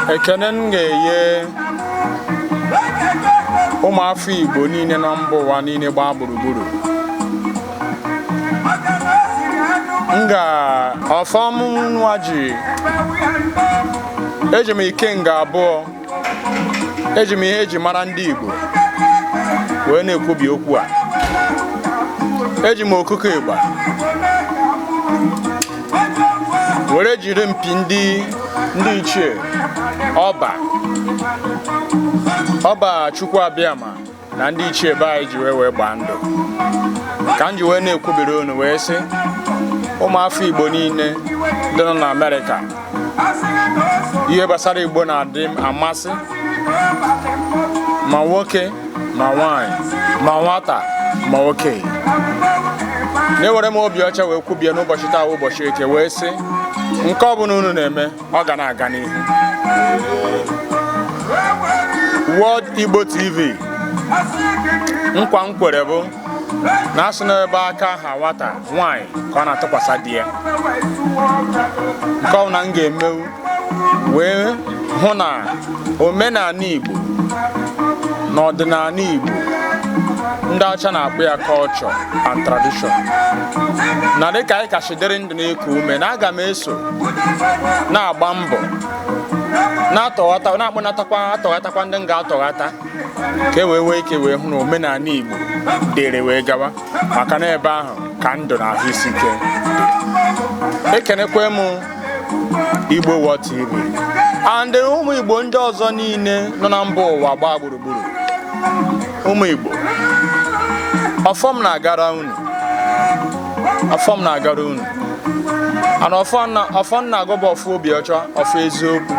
ekene ngeye ụmụafọ Igbo niile na mba ụwa niile gbaa gburugburu nga ọfọmụnwa ji eji m ikenga abụọ eji m ihe eji mara ndị Igbo wee na-ekwubi okwu a eji m okuko ịgba were jiri mpi ndị ichie ọba Chukwuabiama na ndị ichie be anyị ji wee gbaa ndụ ka m ji wee na-ekwubiri unu wee sị ụmụafọ Igbo niile dị nọ na Amerịka ihe gbasara Igbo na-adị amasị ma nwoke ma nwanyị ma nwata ma okenye na-ewere m obi ọcha wee kwubie n'ụbọchị taa ụbọchị Eke wee sị nke ọbụla unu na-eme ọ ga na-aga n'ihu. World Igbo TV nkwa m kwere bụ na asị n'ebe aka ha nwata nwanyị ka ọ na-atụkwasị di ya nke ọ na m ga-emewu wee hụ na omenala Igbo na ọdịnala Igbo ndị ọcha na-akpọ ya culture and tradition na dịka anyị kachidere ndụ na-eku ume na aga m eso na-agba mbọ na-atọghatakwa ndị m ga-atọghata ka e wee nwee ike wee hụ na omenala Igbo dere wee gawa maka na ebe ahụ ka ndụ na ahụ isi ike dị. Ekenekwe m Igbo World TV and ụmụ Igbo ndị ọzọ niile nọ na mba ụwa gbaa gburugburu. Ụmụ Igbo ọfọm na-agara unu ana ọfọm na-agọba ọfọ obi ọcha ọfọ eziokwu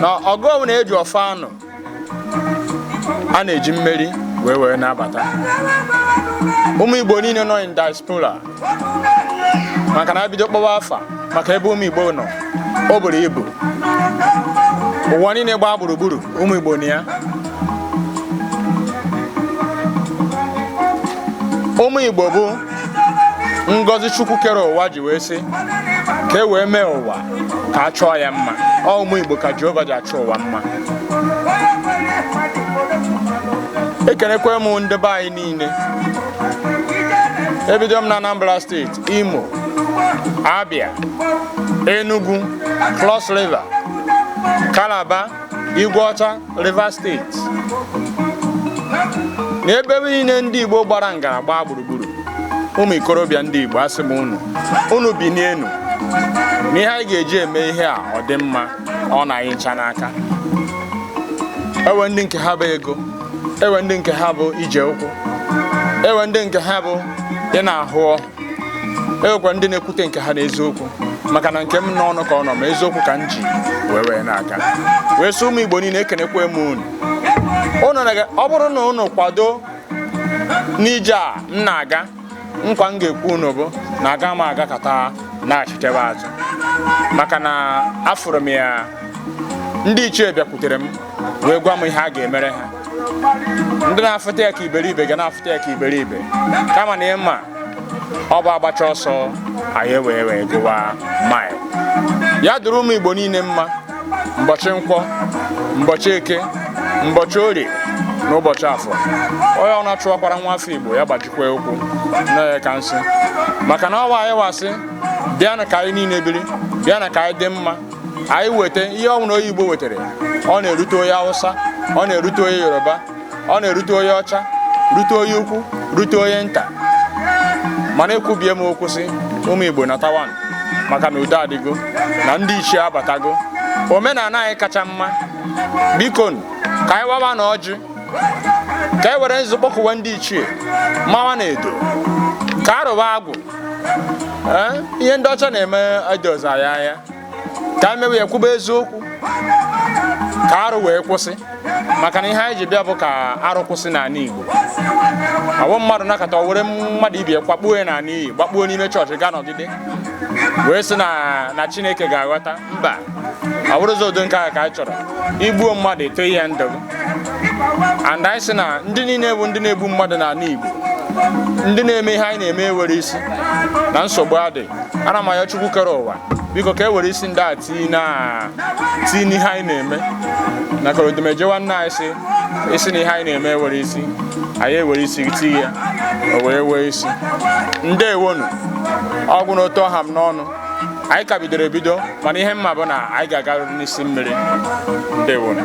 na ọgụ na eji ọfọ anụ a na-eji mmeri wee na-abata. Ụmụ Igbo niile nọ in diaspora maka na ebido kpọwa afa maka ebe ụmụ Igbo nọ o buru ibu ụwa niile gbaa gburugburu ụmụ Igbo na ya. Ụmụ Igbo bụ ngọzi Chukwu kere ụwa ji wee sị ka e wee mee ụwa ka a chọọ ya mma. Ọ ụmụ Igbo ka Jehova ji achọ ụwa mma. Ekenekwe m ndị be anyị niile ebido m na Anambra steeti, Imo, Abia, Enugu, Cross River, Calabar, Igweọcha, Rivers steeti na ebe niile ndị Igbo gbara ngara gbaa gburugburu. Ụmụ ikorobịa ndị Igbo asị m unu bi n'enu na ihe anyị ga-eji eme ihe a ọ dị mma ọ na-anyị ncha n'aka. Ewe ndị nke ha bụ ego, ewe ndị nke ha bụ ije ụkwụ, ewe ndị nke ha bụ ị na-ahụ ọhụ, ewekwa ndị na-ekwute nke ha n'eziokwu maka na nke m n'ọnụ ka ọ nọ ma eziokwu ka m ji wee na-aga wee sị ụmụ Igbo niile ekenekwe m unu. Ọ bụrụ na unu kwado n'ije a m na-aga, nkwa m ga-ekwu unu bụ na aga m agakọta na-achịtebe azụ maka na afụrụ m ya ndị ichie bịakwutere m wee gwa m ihe a ga-emere ha. Ndị na-afụta ya ka iberibe ga na-afụta ya ka iberibe kama na ịma ọ bụ agbacha ọsọ anyị wee gụwa maịl. Ya dịrị ụmụ Igbo niile mma mbọchị Nkwọ, mbọchị Eke, mbọchị Orie na ụbọchị Afọ. Onye ọ na-achụwakwara nwa afọ Igbo ya gbajikwa ụkwụ na ya ka nsị maka na ọwa anyị wasị bịanụ ka anyị niile biri, bịanụ ka anyị dị mma. Anyị weta ihe ọbụla onye Igbo wetara ọ na-erute onye Hausa, ọ na-erute onye Yoruba, ọ na-erute onye ọcha, rute onye ukwu, rute onye nta. Mana ekwubie m okwu sị ụmụ Igbo natawa maka na udo adịgo na ndị ichie abatago. Omenala anyị kacha mma biko ka anyị wawa na ọjị, ka e were nzukọ kụwa ndị ichie mawa na edo ka arụba agwụ ihe ndị ọcha na-eme edozi anyị anya ka emewe ya kwuba eziokwu ka arụ wee kwụsị maka na ihe anyị ji bịa bụ ka arụ kwụsị n'ala Igbo. Awọ mmadụ nakọta were mmadụ ibe kwakpuo ya n'ala iyi gbakpuo n'ime chọọchị gaa nọgide wee sị na Chineke ga-aghọta. Mba, ọ bụrụzi ụdị nke ka anyị chọrọ igbuo mmadụ eto ihe ndụ. And anyị sị na ndị niile bụ ndị na-egbu mmadụ n'ala Igbo, ndị na-eme ihe anyị na-eme were isi na nsogbu adị. Ana m ayọ Chukwu kere ụwa biko ka e were isi ndị a tii n'ihe anyị na-eme na korodomeje nwanne anyị sị isi na ihe anyị na-eme were isi anyị ewere isi tii ya o wee wee isi. Ndewonu, ọgwụ n'otu ọha m n'ọnụ, anyị ka bidoro ebido mana ihe mma bụ na anyị ga-agarịrị n'isi mmiri. Ndewonu.